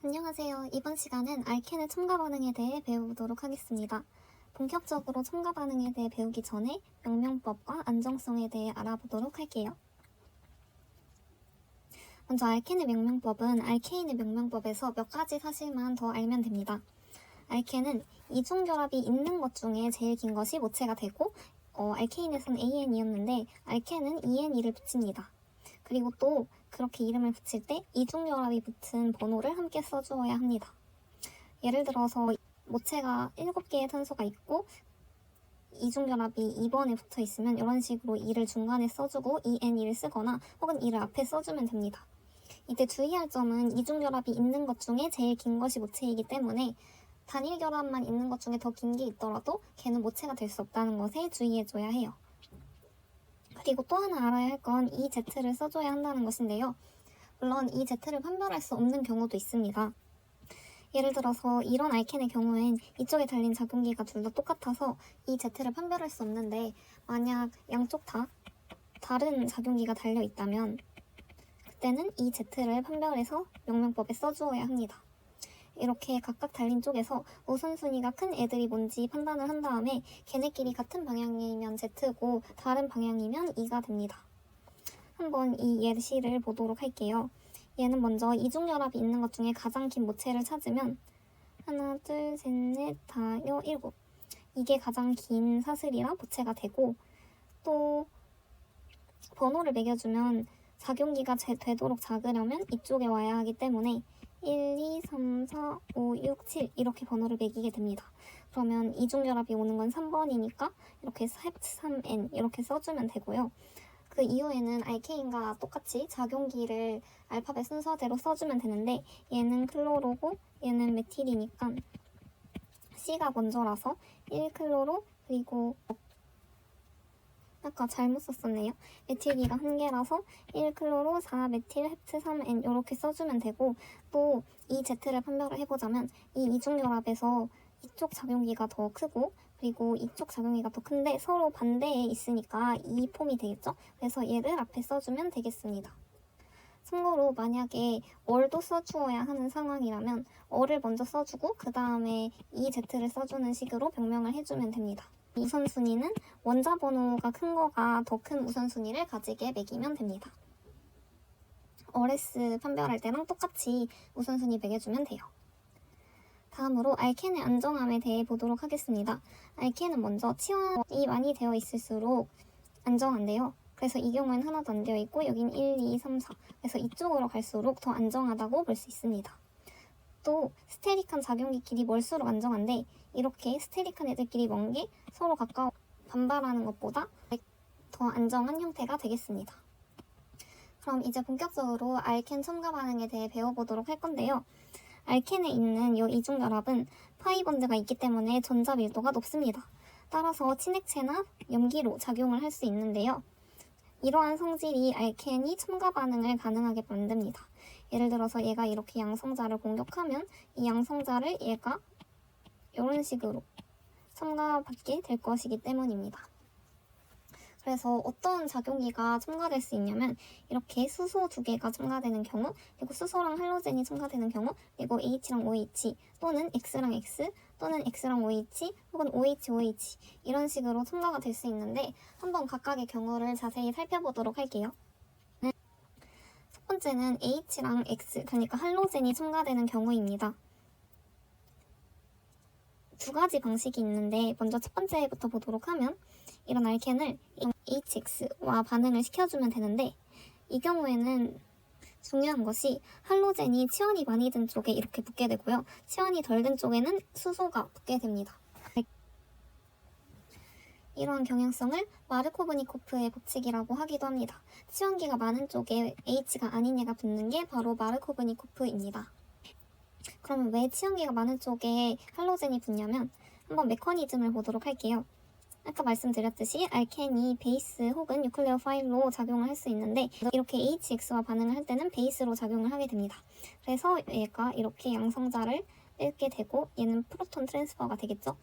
안녕하세요. 이번 시간은 알켄의 첨가 반응에 대해 배워보도록 하겠습니다. 본격적으로 첨가 반응에 대해 배우기 전에 명명법과 안정성에 대해 알아보도록 할게요. 먼저 알켄의 명명법은 알케인의 명명법에서 몇 가지 사실만 더 알면 됩니다. 알켄은 이중결합이 있는 것 중에 제일 긴 것이 모체가 되고 알케인에선 AN이었는데 알켄은 ENE를 붙입니다. 그리고 또 그렇게 이름을 붙일 때 이중결합이 붙은 번호를 함께 써주어야 합니다. 예를 들어서 모체가 7개의 탄소가 있고 이중결합이 2번에 붙어 있으면 이런 식으로 2를 중간에 써주고 ENE를 쓰거나 혹은 2를 앞에 써주면 됩니다. 이때 주의할 점은 이중결합이 있는 것 중에 제일 긴 것이 모체이기 때문에 단일 결합만 있는 것 중에 더 긴 게 있더라도 걔는 모체가 될 수 없다는 것에 주의해줘야 해요. 그리고 또 하나 알아야 할 건 EZ를 써줘야 한다는 것인데요. 물론 EZ를 판별할 수 없는 경우도 있습니다. 예를 들어서 이런 알켄의 경우엔 이쪽에 달린 작용기가 둘 다 똑같아서 EZ를 판별할 수 없는데 만약 양쪽 다 다른 작용기가 달려 있다면 그때는 EZ를 판별해서 명명법에 써주어야 합니다. 이렇게 각각 달린 쪽에서 우선순위가 큰 애들이 뭔지 판단을 한 다음에 걔네끼리 같은 방향이면 Z고 다른 방향이면 E가 됩니다. 한번 이 예시를 보도록 할게요. 얘는 먼저 이중결합이 있는 것 중에 가장 긴 모체를 찾으면 하나, 둘, 셋, 넷, 다, 여, 일곱 이게 가장 긴 사슬이라 모체가 되고 또 번호를 매겨주면 작용기가 되도록 작으려면 이쪽에 와야 하기 때문에 1, 2, 3, 4, 5, 6, 7 이렇게 번호를 매기게 됩니다. 그러면 이중결합이 오는 건 3번이니까 이렇게 3N 이렇게 써주면 되고요. 그 이후에는 알케인과 똑같이 작용기를 알파벳 순서대로 써주면 되는데 얘는 클로로고 얘는 메틸이니까 C가 먼저라서 1클로로 그리고 아까 잘못 썼었네요. 메틸기가 한 개라서 1클로로 4메틸 헵트 3N 이렇게 써주면 되고 또 이 Z를 판별을 해보자면 이 이중결합에서 이쪽 작용기가 더 크고 그리고 이쪽 작용기가 더 큰데 서로 반대에 있으니까 이 폼이 되겠죠? 그래서 얘를 앞에 써주면 되겠습니다. 참고로 만약에 얼도 써주어야 하는 상황이라면 얼을 먼저 써주고 그 다음에 이 Z를 써주는 식으로 병명을 해주면 됩니다. 우선순위는 원자 번호가 큰 거가 더 큰 우선순위를 가지게 매기면 됩니다. RS 판별할 때랑 똑같이 우선순위 매겨주면 돼요. 다음으로 알켄의 안정함에 대해 보도록 하겠습니다. 알켄은 먼저 치환이 많이 되어 있을수록 안정한데요. 그래서 이 경우엔 하나도 안 되어 있고 여긴 1, 2, 3, 4 그래서 이쪽으로 갈수록 더 안정하다고 볼 수 있습니다. 또 스테릭한 작용기끼리 멀수록 안정한데 이렇게 스테릭한 애들끼리 먼 게 서로 가까워 반발하는 것보다 더 안정한 형태가 되겠습니다. 그럼 이제 본격적으로 알켄 첨가 반응에 대해 배워보도록 할 건데요. 알켄에 있는 이 이중결합은 파이본드가 있기 때문에 전자 밀도가 높습니다. 따라서 친액체나 염기로 작용을 할 수 있는데요. 이러한 성질이 알켄이 첨가 반응을 가능하게 만듭니다. 예를 들어서 얘가 이렇게 양성자를 공격하면 이 양성자를 얘가 이런 식으로 첨가받게 될 것이기 때문입니다. 그래서 어떤 작용기가 첨가될 수 있냐면 이렇게 수소 2개가 첨가되는 경우 그리고 수소랑 할로젠이 첨가되는 경우 그리고 H랑 OH 또는 X랑 X 또는 X랑 OH 혹은 OH, OH 이런 식으로 첨가가 될 수 있는데 한번 각각의 경우를 자세히 살펴보도록 할게요. 첫 번째는 H랑 X 그러니까 할로젠이 첨가되는 경우입니다. 두 가지 방식이 있는데 먼저 첫 번째부터 보도록 하면 이런 알켄을 HX와 반응을 시켜주면 되는데 이 경우에는 중요한 것이 할로젠이 치원이 많이 든 쪽에 이렇게 붙게 되고요. 치원이 덜 든 쪽에는 수소가 붙게 됩니다. 이러한 경향성을 마르코브니코프의 법칙이라고 하기도 합니다. 치원기가 많은 쪽에 H가 아닌 얘가 붙는 게 바로 마르코브니코프입니다. 그러면 왜 치원기가 많은 쪽에 할로젠이 붙냐면 한번 메커니즘을 보도록 할게요. 아까 말씀드렸듯이 알켄이 베이스 혹은 뉴클레오 파일로 작용을 할 수 있는데 이렇게 HX와 반응을 할 때는 베이스로 작용을 하게 됩니다. 그래서 얘가 이렇게 양성자를 뺏게 되고 얘는 프로톤 트랜스퍼가 되겠죠.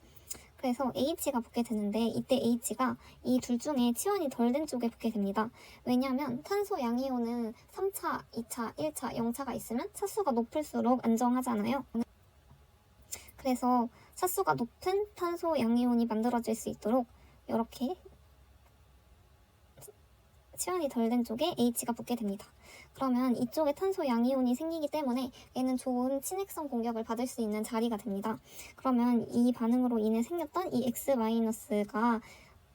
그래서 H가 붙게 되는데 이때 H가 이 둘 중에 치환이 덜 된 쪽에 붙게 됩니다. 왜냐하면 탄소 양이온은 3차, 2차, 1차, 0차가 있으면 차수가 높을수록 안정하잖아요. 그래서 차수가 높은 탄소 양이온이 만들어질 수 있도록 이렇게 치환이 덜 된 쪽에 H가 붙게 됩니다. 그러면 이쪽에 탄소 양이온이 생기기 때문에 얘는 좋은 친핵성 공격을 받을 수 있는 자리가 됩니다. 그러면 이 반응으로 인해 생겼던 이 X-가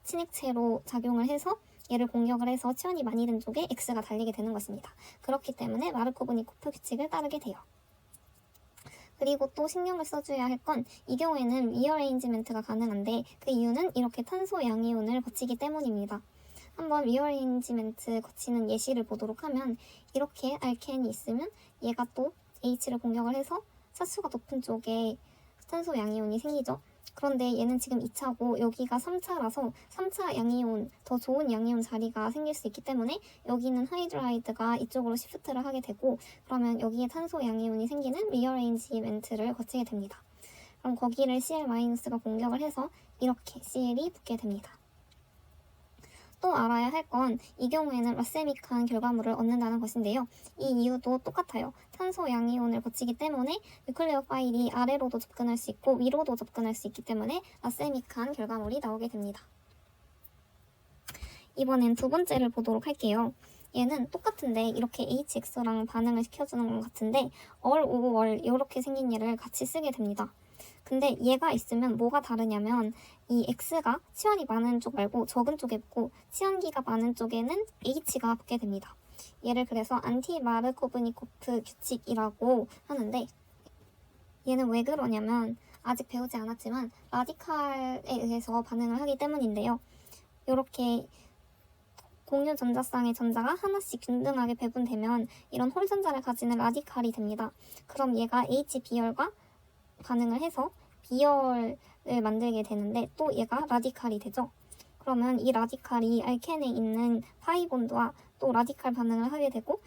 친핵체로 작용을 해서 얘를 공격을 해서 치환이 많이 된 쪽에 X가 달리게 되는 것입니다. 그렇기 때문에 마르코브니코프 규칙을 따르게 돼요. 그리고 또 신경을 써줘야 할 건 이 경우에는 리어레인지멘트가 가능한데 그 이유는 이렇게 탄소 양이온을 거치기 때문입니다. 한번 리어레인지멘트 거치는 예시를 보도록 하면 이렇게 알켄이 있으면 얘가 또 H를 공격을 해서 차수가 높은 쪽에 탄소 양이온이 생기죠. 그런데 얘는 지금 2차고 여기가 3차라서 3차 양이온, 더 좋은 양이온 자리가 생길 수 있기 때문에 여기는 하이드라이드가 이쪽으로 시프트를 하게 되고 그러면 여기에 탄소 양이온이 생기는 리어레인지멘트를 거치게 됩니다. 그럼 거기를 Cl-가 공격을 해서 이렇게 Cl이 붙게 됩니다. 또 알아야 할 건 이 경우에는 라세믹한 결과물을 얻는다는 것인데요. 이 이유도 똑같아요. 탄소 양이온을 거치기 때문에 뉴클레오 파일이 아래로도 접근할 수 있고 위로도 접근할 수 있기 때문에 라세믹한 결과물이 나오게 됩니다. 이번엔 두 번째를 보도록 할게요. 얘는 똑같은데 이렇게 HX랑 반응을 시켜주는 것 같은데 얼 이렇게 생긴 얘를 같이 쓰게 됩니다. 근데 얘가 있으면 뭐가 다르냐면 이 X가 치환이 많은 쪽 말고 적은 쪽에 붙고 치환기가 많은 쪽에는 H가 붙게 됩니다. 얘를 그래서 안티-마르코브니코프 규칙이라고 하는데 얘는 왜 그러냐면 아직 배우지 않았지만 라디칼에 의해서 반응을 하기 때문인데요. 이렇게 공유 전자쌍의 전자가 하나씩 균등하게 배분되면 이런 홀 전자를 가지는 라디칼이 됩니다. 그럼 얘가 HB열과 반응을 해서 B열을 만들게 되는데 또 얘가 라디칼이 되죠. 그러면 이 라디칼이 알켄에 있는 파이본드와 또 라디칼 반응을 하게 되고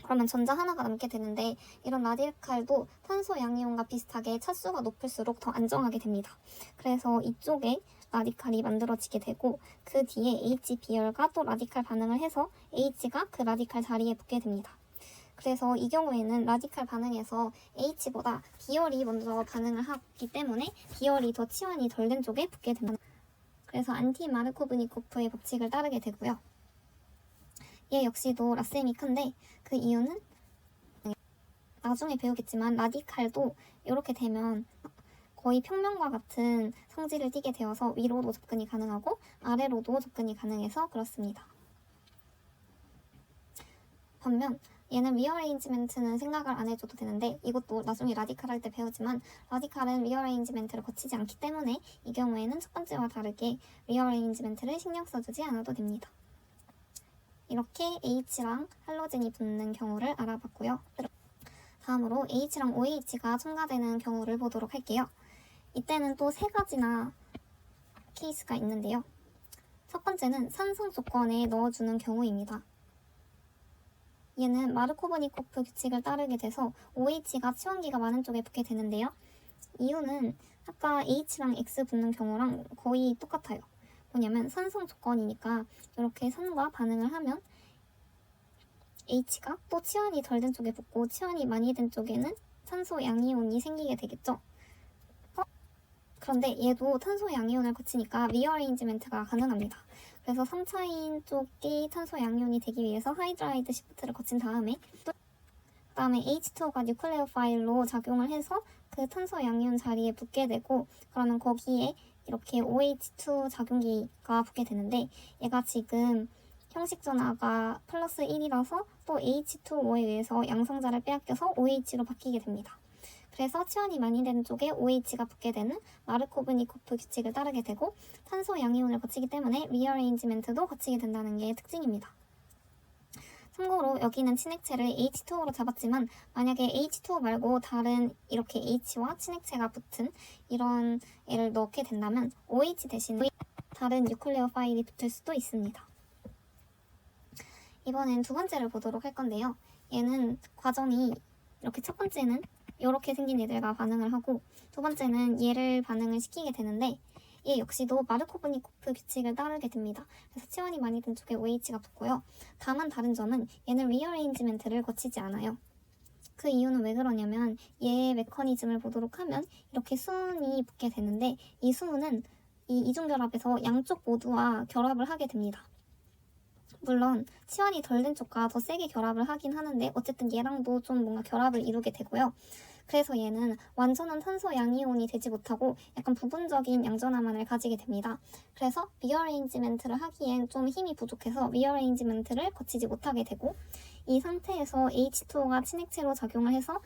그러면 전자 하나가 남게 되는데 이런 라디칼도 탄소 양이온과 비슷하게 차수가 높을수록 더 안정하게 됩니다. 그래서 이쪽에 라디칼이 만들어지게 되고 그 뒤에 HB열과 또 라디칼 반응을 해서 H가 그 라디칼 자리에 붙게 됩니다. 그래서 이 경우에는 라디칼 반응에서 H보다 B열이 먼저 반응을 하기 때문에 B열이 더 치환이 덜 된 쪽에 붙게 됩니다. 그래서 안티-마르코브니코프의 법칙을 따르게 되고요. 얘 역시도 라세미크인데 그 이유는 나중에 배우겠지만 라디칼도 이렇게 되면 거의 평면과 같은 성질을 띠게 되어서 위로도 접근이 가능하고 아래로도 접근이 가능해서 그렇습니다. 반면 얘는 리어레인지멘트는 생각을 안 해줘도 되는데 이것도 나중에 라디칼 할 때 배우지만 라디칼은 리어레인지멘트를 거치지 않기 때문에 이 경우에는 첫 번째와 다르게 리어레인지멘트를 신경 써주지 않아도 됩니다. 이렇게 H랑 할로젠이 붙는 경우를 알아봤고요. 다음으로 H랑 OH가 첨가되는 경우를 보도록 할게요. 이때는 또 세 가지나 케이스가 있는데요. 첫 번째는 산성 조건에 넣어주는 경우입니다. 얘는 마르코브니코프 규칙을 따르게 돼서 OH가 치환기가 많은 쪽에 붙게 되는데요. 이유는 아까 H랑 X 붙는 경우랑 거의 똑같아요. 뭐냐면 산성 조건이니까 이렇게 산과 반응을 하면 H가 또 치환이 덜 된 쪽에 붙고 치환이 많이 된 쪽에는 산소 양이온이 생기게 되겠죠. 그런데 얘도 탄소 양이온을 거치니까 리어레인지멘트가 가능합니다. 그래서 3차인 쪽이 탄소 양이온이 되기 위해서 하이드라이드 시프트를 거친 다음에 그다음에 H2O가 뉴클레오 파일로 작용을 해서 그 탄소 양이온 자리에 붙게 되고 그러면 거기에 이렇게 OH2 작용기가 붙게 되는데 얘가 지금 형식 전하가 플러스 1이라서 또 H2O에 의해서 양성자를 빼앗겨서 OH로 바뀌게 됩니다. 그래서 치환이 많이 된 쪽에 OH가 붙게 되는 마르코브니코프 규칙을 따르게 되고 탄소 양이온을 거치기 때문에 리어레인지멘트도 거치게 된다는 게 특징입니다. 참고로 여기는 친핵체를 H2O로 잡았지만 만약에 H2O 말고 다른 이렇게 H와 친핵체가 붙은 이런 애를 넣게 된다면 OH 대신 다른 뉴클레오 파일이 붙을 수도 있습니다. 이번엔 두 번째를 보도록 할 건데요. 얘는 과정이 이렇게 첫 번째는 이렇게 생긴 애들과 반응을 하고 두 번째는 얘를 반응을 시키게 되는데 얘 역시도 마르코브니코프 규칙을 따르게 됩니다. 그래서 치원이 많이 든 쪽에 OH가 붙고요. 다만 다른 점은 얘는 리어레인지멘트를 거치지 않아요. 그 이유는 왜 그러냐면 얘의 메커니즘을 보도록 하면 이렇게 수은이 붙게 되는데 이 수은은 이 이중결합에서 양쪽 모두와 결합을 하게 됩니다. 물론 치환이 덜 된 쪽과 더 세게 결합을 하긴 하는데 어쨌든 얘랑도 좀 뭔가 결합을 이루게 되고요. 그래서 얘는 완전한 탄소 양이온이 되지 못하고 약간 부분적인 양전화만을 가지게 됩니다. 그래서 리어레인지멘트를 하기엔 좀 힘이 부족해서 리어레인지멘트를 거치지 못하게 되고 이 상태에서 H2O가 친액체로 작용을 해서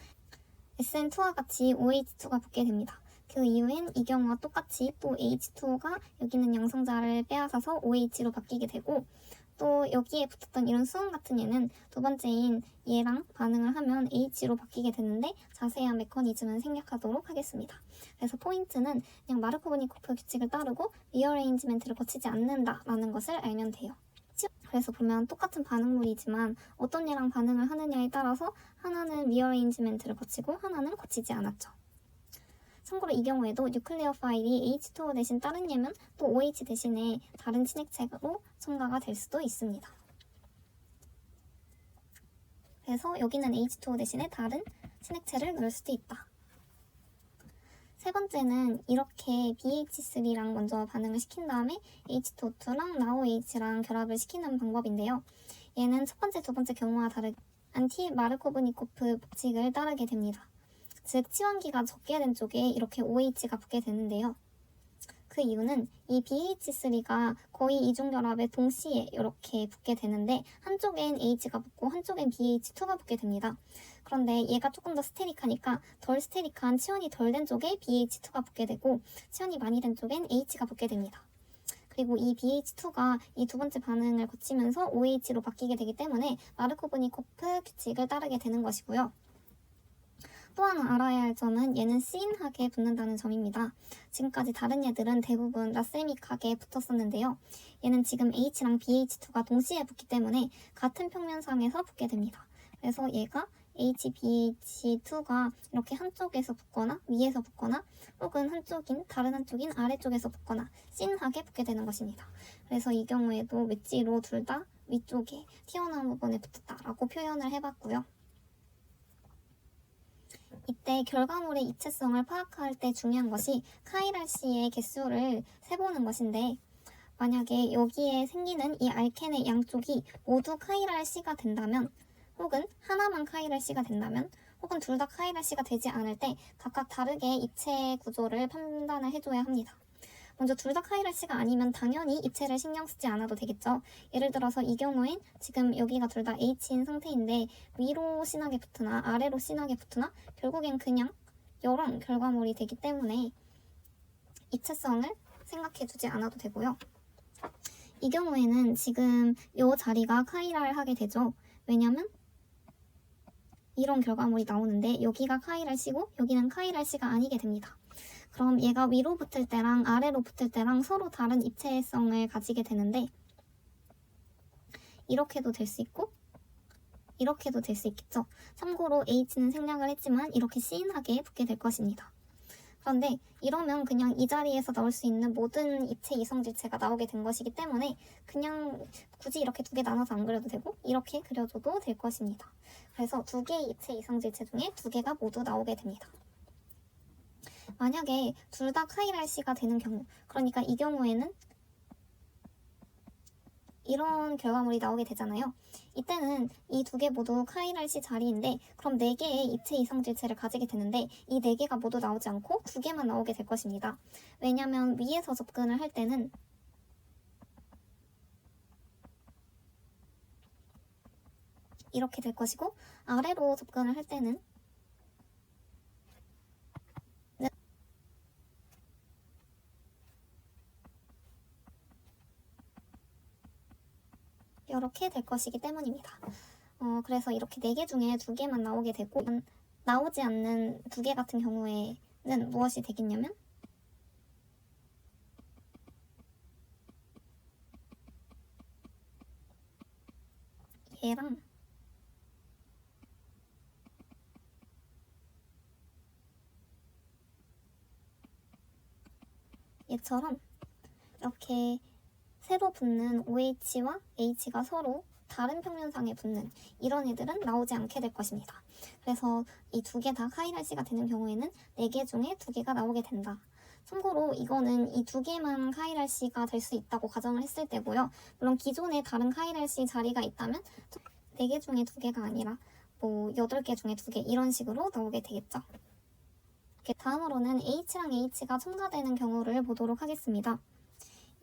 SN2와 같이 OH2가 붙게 됩니다. 그 이후엔 이 경우와 똑같이 또 H2O가 여기 있는 양성자를 빼앗아서 OH로 바뀌게 되고 또 여기에 붙었던 이런 수은 같은 얘는 두 번째인 얘랑 반응을 하면 H로 바뀌게 되는데 자세한 메커니즘은 생략하도록 하겠습니다. 그래서 포인트는 그냥 마르코브니코프 규칙을 따르고 리어레인지멘트를 거치지 않는다라는 것을 알면 돼요. 그래서 보면 똑같은 반응물이지만 어떤 얘랑 반응을 하느냐에 따라서 하나는 리어레인지멘트를 거치고 하나는 거치지 않았죠. 참고로 이 경우에도 뉴클리어 파일이 H2O 대신 다른 얘면 또 OH 대신에 다른 친액체로 첨가가 될 수도 있습니다. 그래서 여기는 H2O 대신에 다른 친액체를 넣을 수도 있다. 세 번째는 이렇게 BH3랑 먼저 반응을 시킨 다음에 H2O2랑 NaOH랑 결합을 시키는 방법인데요. 얘는 첫 번째, 두 번째 경우와 다르게 안티 마르코브니코프 법칙을 따르게 됩니다. 즉 치환기가 적게 된 쪽에 이렇게 OH가 붙게 되는데요. 그 이유는 이 BH3가 거의 이중결합에 동시에 이렇게 붙게 되는데 한쪽엔 H가 붙고 한쪽엔 BH2가 붙게 됩니다. 그런데 얘가 조금 더 스테릭하니까 덜 스테릭한 치환이 덜 된 쪽에 BH2가 붙게 되고 치환이 많이 된 쪽엔 H가 붙게 됩니다. 그리고 이 BH2가 이 두 번째 반응을 거치면서 OH로 바뀌게 되기 때문에 마르코브니코프 규칙을 따르게 되는 것이고요. 또 하나 알아야 할 점은 얘는 씨인하게 붙는다는 점입니다. 지금까지 다른 얘들은 대부분 라세믹하게 붙었었는데요. 얘는 지금 H랑 BH2가 동시에 붙기 때문에 같은 평면상에서 붙게 됩니다. 그래서 얘가 HBH2가 이렇게 한쪽에서 붙거나 위에서 붙거나 혹은 다른 한쪽인 아래쪽에서 붙거나 씨인하게 붙게 되는 것입니다. 그래서 이 경우에도 웨지로 둘 다 위쪽에 튀어나온 부분에 붙었다라고 표현을 해봤고요. 이때 결과물의 입체성을 파악할 때 중요한 것이 카이랄씨의 개수를 세보는 것인데 만약에 여기에 생기는 이 알켄의 양쪽이 모두 카이랄씨가 된다면 혹은 하나만 카이랄씨가 된다면 혹은 둘 다 카이랄씨가 되지 않을 때 각각 다르게 입체 구조를 판단을 해줘야 합니다. 먼저 둘 다 카이랄씨가 아니면 당연히 입체를 신경 쓰지 않아도 되겠죠. 예를 들어서 이 경우엔 지금 여기가 둘 다 H인 상태인데 위로 진하게 붙으나 아래로 진하게 붙으나 결국엔 그냥 이런 결과물이 되기 때문에 입체성을 생각해두지 않아도 되고요. 이 경우에는 지금 이 자리가 카이랄하게 되죠. 왜냐면 이런 결과물이 나오는데 여기가 카이랄씨고 여기는 카이랄씨가 아니게 됩니다. 그럼 얘가 위로 붙을 때랑 아래로 붙을 때랑 서로 다른 입체성을 가지게 되는데 이렇게도 될 수 있고 이렇게도 될 수 있겠죠. 참고로 H는 생략을 했지만 이렇게 씨인하게 붙게 될 것입니다. 그런데 이러면 그냥 이 자리에서 나올 수 있는 모든 입체 이성질체가 나오게 된 것이기 때문에 그냥 굳이 이렇게 두 개 나눠서 안 그려도 되고 이렇게 그려줘도 될 것입니다. 그래서 두 개의 입체 이성질체 중에 두 개가 모두 나오게 됩니다. 만약에 둘 다 카이랄씨가 되는 경우, 그러니까 이 경우에는 이런 결과물이 나오게 되잖아요. 이때는 이 두 개 모두 카이랄씨 자리인데 그럼 4개의 입체 이성질체를 가지게 되는데 이 4개가 모두 나오지 않고 2개만 나오게 될 것입니다. 왜냐하면 위에서 접근을 할 때는 이렇게 될 것이고 아래로 접근을 할 때는 이렇게 될 것이기 때문입니다. 그래서 이렇게 4개 중에 2개만 나오게 되고 나오지 않는 2개 같은 경우에는 무엇이 되겠냐면 얘랑 얘처럼 이렇게 새로 붙는 OH와 H가 서로 다른 평면상에 붙는 이런 애들은 나오지 않게 될 것입니다. 그래서 이 두 개 다 카이랄씨가 되는 경우에는 4개 중에 2개가 나오게 된다. 참고로 이거는 이 2개만 카이랄씨가 될 수 있다고 가정을 했을 때고요. 물론 기존에 다른 카이랄씨 자리가 있다면 4개 중에 2개가 아니라 뭐 8개 중에 2개 이런 식으로 나오게 되겠죠. 다음으로는 H랑 H가 첨가되는 경우를 보도록 하겠습니다.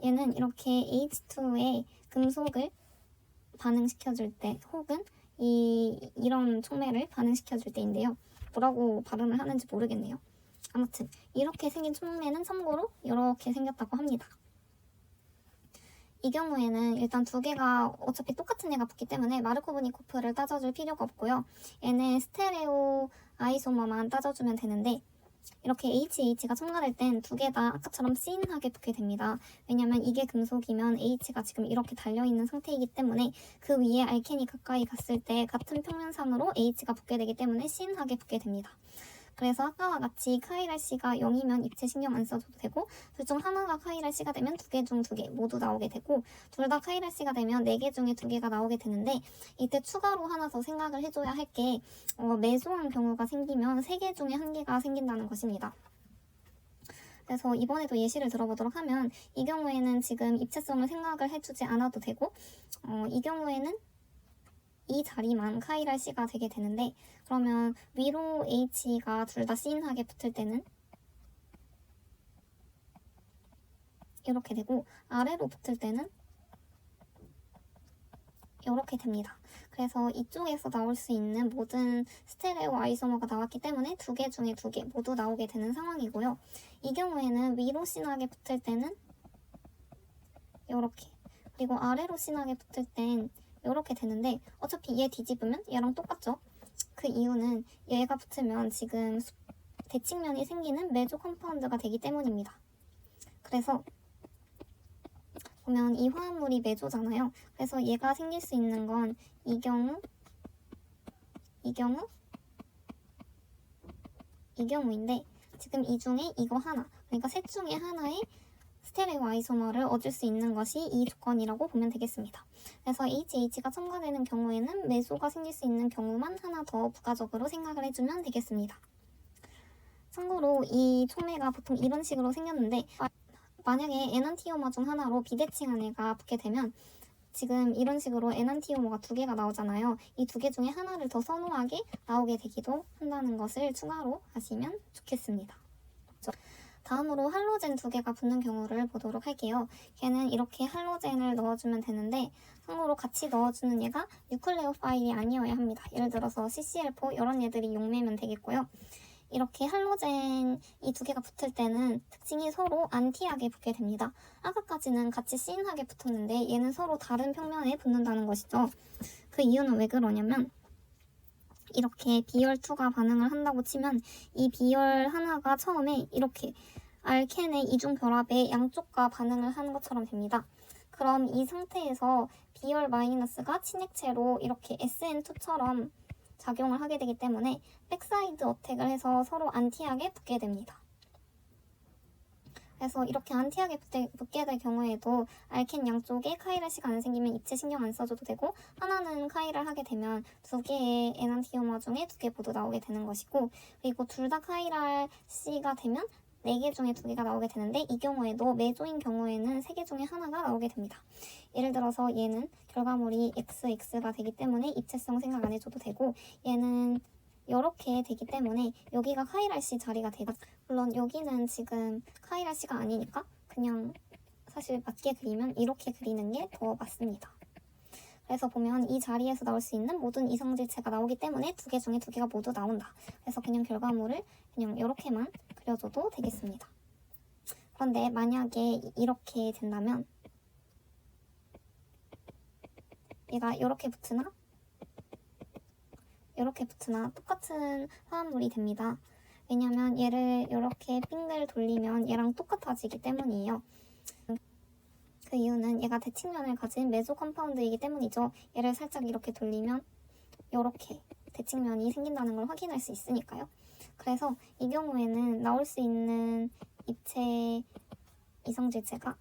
얘는 이렇게 H2에 금속을 반응시켜줄 때 혹은 이런 촉매를 반응시켜줄 때인데요. 뭐라고 발음을 하는지 모르겠네요. 아무튼 이렇게 생긴 촉매는 참고로 이렇게 생겼다고 합니다. 이 경우에는 일단 2개가 어차피 똑같은 애가 붙기 때문에 마르코브니코프를 따져줄 필요가 없고요. 얘는 스테레오 아이소머만 따져주면 되는데 이렇게 HH가 첨가될 땐 2개 다 아까처럼 씬하게 붙게 됩니다. 왜냐면 이게 금속이면 H가 지금 이렇게 달려있는 상태이기 때문에 그 위에 알켄이 가까이 갔을 때 같은 평면상으로 H가 붙게 되기 때문에 씬하게 붙게 됩니다. 그래서 아까와 같이 카이랄씨가 0이면 입체 신경 안 써줘도 되고 둘 중 하나가 카이랄씨가 되면 2개 중 2개 모두 나오게 되고 둘 다 카이랄씨가 되면 4개 중에 2개가 나오게 되는데 이때 추가로 하나 더 생각을 해줘야 할 게 매소한 경우가 생기면 3개 중에 1개가 생긴다는 것입니다. 그래서 이번에도 예시를 들어보도록 하면 이 경우에는 지금 입체성을 생각을 해주지 않아도 되고 이 경우에는 이 자리만 카이랄씨가 되게 되는데 그러면 위로 H가 둘 다 씬하게 붙을 때는 이렇게 되고 아래로 붙을 때는 이렇게 됩니다. 그래서 이쪽에서 나올 수 있는 모든 스테레오 아이소머가 나왔기 때문에 2개 중에 2개 모두 나오게 되는 상황이고요. 이 경우에는 위로 씬하게 붙을 때는 이렇게 그리고 아래로 씬하게 붙을 땐 이렇게 되는데 어차피 얘 뒤집으면 얘랑 똑같죠? 그 이유는 얘가 붙으면 지금 대칭면이 생기는 메조 컴파운드가 되기 때문입니다. 그래서 보면 이 화합물이 메조잖아요. 그래서 얘가 생길 수 있는 건 이 경우인데 지금 이 중에 이거 하나 그러니까 셋 중에 하나의 스테레오 아이소머를 얻을 수 있는 것이 이 조건이라고 보면 되겠습니다. 그래서 HH가 첨가되는 경우에는 메소가 생길 수 있는 경우만 하나 더 부가적으로 생각을 해주면 되겠습니다. 참고로 이 촉매가 보통 이런 식으로 생겼는데 만약에 에난티오머 중 하나로 비대칭한 애가 붙게 되면 지금 이런 식으로 에난티오머가 2개가 나오잖아요. 이 2개 중에 하나를 더 선호하게 나오게 되기도 한다는 것을 추가로 아시면 좋겠습니다. 다음으로 할로젠 2개가 붙는 경우를 보도록 할게요. 걔는 이렇게 할로젠을 넣어주면 되는데 참고로 같이 넣어주는 얘가 뉴클레오 파일이 아니어야 합니다. 예를 들어서 CCl4 이런 얘들이 용매면 되겠고요. 이렇게 할로젠 이 2개가 붙을 때는 특징이 서로 안티하게 붙게 됩니다. 아까까지는 같이 씬하게 붙었는데 얘는 서로 다른 평면에 붙는다는 것이죠. 그 이유는 왜 그러냐면 이렇게 비열2가 반응을 한다고 치면 이 비열 하나가 처음에 이렇게 알켄의 이중 결합에 양쪽과 반응을 하는 것처럼 됩니다. 그럼 이 상태에서 비열 마이너스가 친액체로 이렇게 SN2처럼 작용을 하게 되기 때문에 백사이드 어택을 해서 서로 안티하게 붙게 됩니다. 그래서 이렇게 안티하게 붙게 될 경우에도 알켄 양쪽에 카이랄씨가 안 생기면 입체 신경 안 써줘도 되고 하나는 카이를 하게 되면 2개의 에난티오머 중에 2개 모두 나오게 되는 것이고 그리고 둘 다 카이랄씨가 되면 4개 중에 2개가 나오게 되는데 이 경우에도 메조인 경우에는 3개 중에 하나가 나오게 됩니다. 예를 들어서 얘는 결과물이 XX가 되기 때문에 입체성 생각 안 해줘도 되고 얘는 이렇게 되기 때문에 여기가 카이랄씨 자리가 되고 물론 여기는 지금 카이랄씨가 아니니까 그냥 사실 맞게 그리면 이렇게 그리는 게 더 맞습니다. 그래서 보면 이 자리에서 나올 수 있는 모든 이성질체가 나오기 때문에 2개 중에 2개가 모두 나온다. 그래서 그냥 결과물을 그냥 이렇게만 그려줘도 되겠습니다. 그런데 만약에 이렇게 된다면 얘가 이렇게 붙으나 이렇게 붙으나 똑같은 화합물이 됩니다. 왜냐면 얘를 이렇게 빙글 돌리면 얘랑 똑같아지기 때문이에요. 그 이유는 얘가 대칭면을 가진 메소 컴파운드이기 때문이죠. 얘를 살짝 이렇게 돌리면 이렇게 대칭면이 생긴다는 걸 확인할 수 있으니까요. 그래서 이 경우에는 나올 수 있는 입체 이성질체가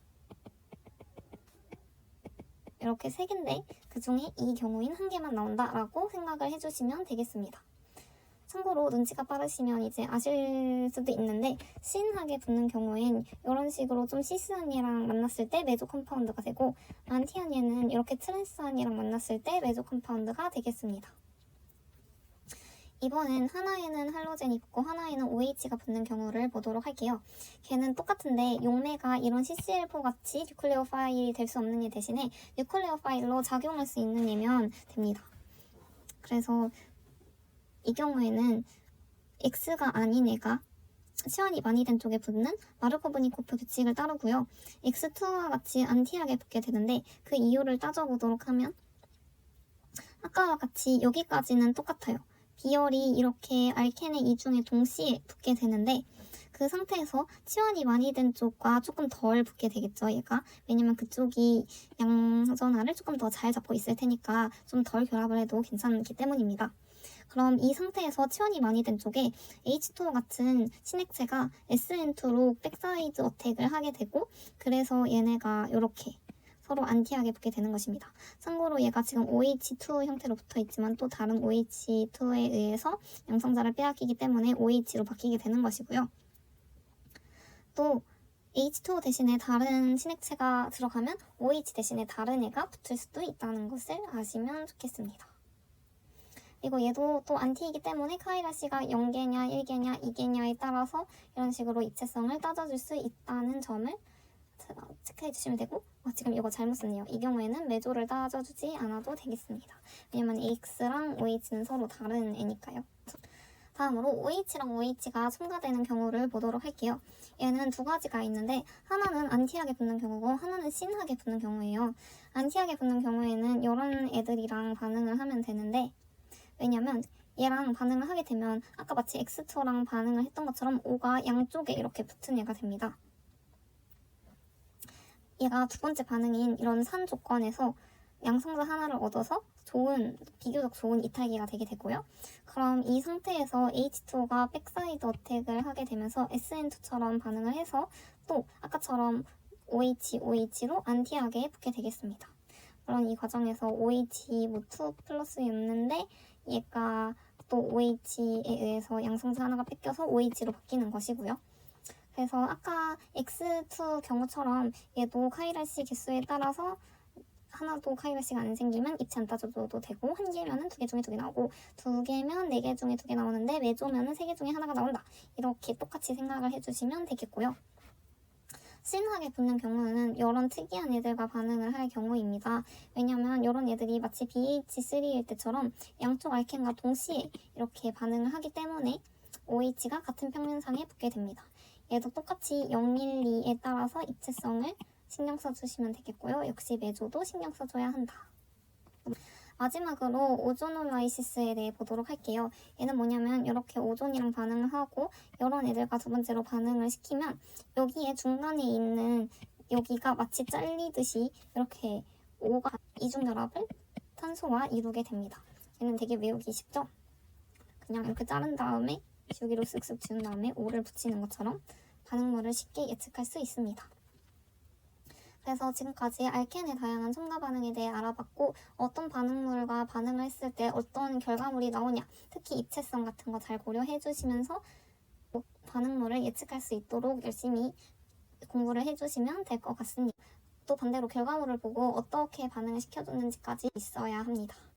이렇게 3개인데 그중에 이 경우인 1개만 나온다라고 생각을 해주시면 되겠습니다. 참고로 눈치가 빠르시면 이제 아실 수도 있는데 신하게 붙는 경우엔 이런 식으로 좀 시스한이랑 만났을 때 메조 컴파운드가 되고 안티한에는 이렇게 트랜스한이랑 만났을 때 메조 컴파운드가 되겠습니다. 이번엔 하나에는 할로젠이 붙고 하나에는 OH가 붙는 경우를 보도록 할게요. 걔는 똑같은데 용매가 이런 CCl4 같이 뉴클레오 파일이 될 수 없는 애 대신에 뉴클레오 파일로 작용할 수 있는 애면 됩니다. 그래서 이 경우에는 X가 아닌 애가 치환이 많이 된 쪽에 붙는 마르코브니코프 규칙을 따르고요. X2와 같이 안티하게 붙게 되는데 그 이유를 따져보도록 하면 아까와 같이 여기까지는 똑같아요. 비열이 이렇게 알켄의 이중에 동시에 붙게 되는데 그 상태에서 치환이 많이 된 쪽과 조금 덜 붙게 되겠죠, 얘가. 왜냐면 그쪽이 양전하를 조금 더 잘 잡고 있을 테니까 좀 덜 결합을 해도 괜찮기 때문입니다. 그럼 이 상태에서 치환이 많이 된 쪽에 H2O 같은 신액체가 SN2로 백사이드 어택을 하게 되고 그래서 얘네가 이렇게 서로 안티하게 붙게 되는 것입니다. 참고로 얘가 지금 OH2 형태로 붙어 있지만 또 다른 OH2에 의해서 양성자를 빼앗기기 때문에 OH로 바뀌게 되는 것이고요. 또 H2O 대신에 다른 신액체가 들어가면 OH 대신에 다른 애가 붙을 수도 있다는 것을 아시면 좋겠습니다. 그리고 얘도 또 안티이기 때문에 카이라씨가 0개냐, 1개냐, 2개냐에 따라서 이런 식으로 입체성을 따져줄 수 있다는 점을 체크해 주시면 되고 지금 이거 잘못 썼네요. 이 경우에는 메조를 따져주지 않아도 되겠습니다. 왜냐면 AX랑 OH는 서로 다른 애니까요. 다음으로 OH랑 OH가 첨가되는 경우를 보도록 할게요. 얘는 2가지가 있는데 하나는 안티하게 붙는 경우고 하나는 신하게 붙는 경우예요. 안티하게 붙는 경우에는 이런 애들이랑 반응을 하면 되는데 왜냐면 얘랑 반응을 하게 되면 아까 마치 X2랑 반응을 했던 것처럼 O가 양쪽에 이렇게 붙은 애가 됩니다. 얘가 2번째 반응인 이런 산 조건에서 양성자 하나를 얻어서 비교적 좋은 이탈기가 되게 되고요. 그럼 이 상태에서 H2O가 백사이드 어택을 하게 되면서 SN2처럼 반응을 해서 또 아까처럼 OH로 안티하게 붙게 되겠습니다. 물론 이 과정에서 OH 뭐 2 플러스였는데 얘가 또 OH에 의해서 양성자 하나가 뺏겨서 OH로 바뀌는 것이고요. 그래서 아까 X2 경우처럼 얘도 카이라시 개수에 따라서 하나도 카이라시가 안 생기면 입체 안 따져줘도 되고 1개면은 2개 중에 2개 나오고 2개면 4개 중에 2개 나오는데 메조면은 3개 중에 하나가 나온다. 이렇게 똑같이 생각을 해주시면 되겠고요. 신하게 붙는 경우는 이런 특이한 애들과 반응을 할 경우입니다. 왜냐면 이런 애들이 마치 BH3일 때처럼 양쪽 알켄과 동시에 이렇게 반응을 하기 때문에 OH가 같은 평면상에 붙게 됩니다. 얘도 똑같이 0mm에 따라서 입체성을 신경 써주시면 되겠고요. 역시 메조도 신경 써줘야 한다. 마지막으로 오존올라이시스에 대해 보도록 할게요. 얘는 뭐냐면 이렇게 오존이랑 반응을 하고 이런 애들과 2번째로 반응을 시키면 여기에 중간에 있는 여기가 마치 잘리듯이 이렇게 O가 이중결합을 탄소와 이루게 됩니다. 얘는 되게 외우기 쉽죠? 그냥 이렇게 자른 다음에 지우개로 쓱쓱 지운 다음에 O를 붙이는 것처럼 반응물을 쉽게 예측할 수 있습니다. 그래서 지금까지 알켄의 다양한 첨가 반응에 대해 알아봤고 어떤 반응물과 반응을 했을 때 어떤 결과물이 나오냐 특히 입체성 같은 거 잘 고려해 주시면서 반응물을 예측할 수 있도록 열심히 공부를 해주시면 될 것 같습니다. 또 반대로 결과물을 보고 어떻게 반응을 시켜줬는지까지 있어야 합니다.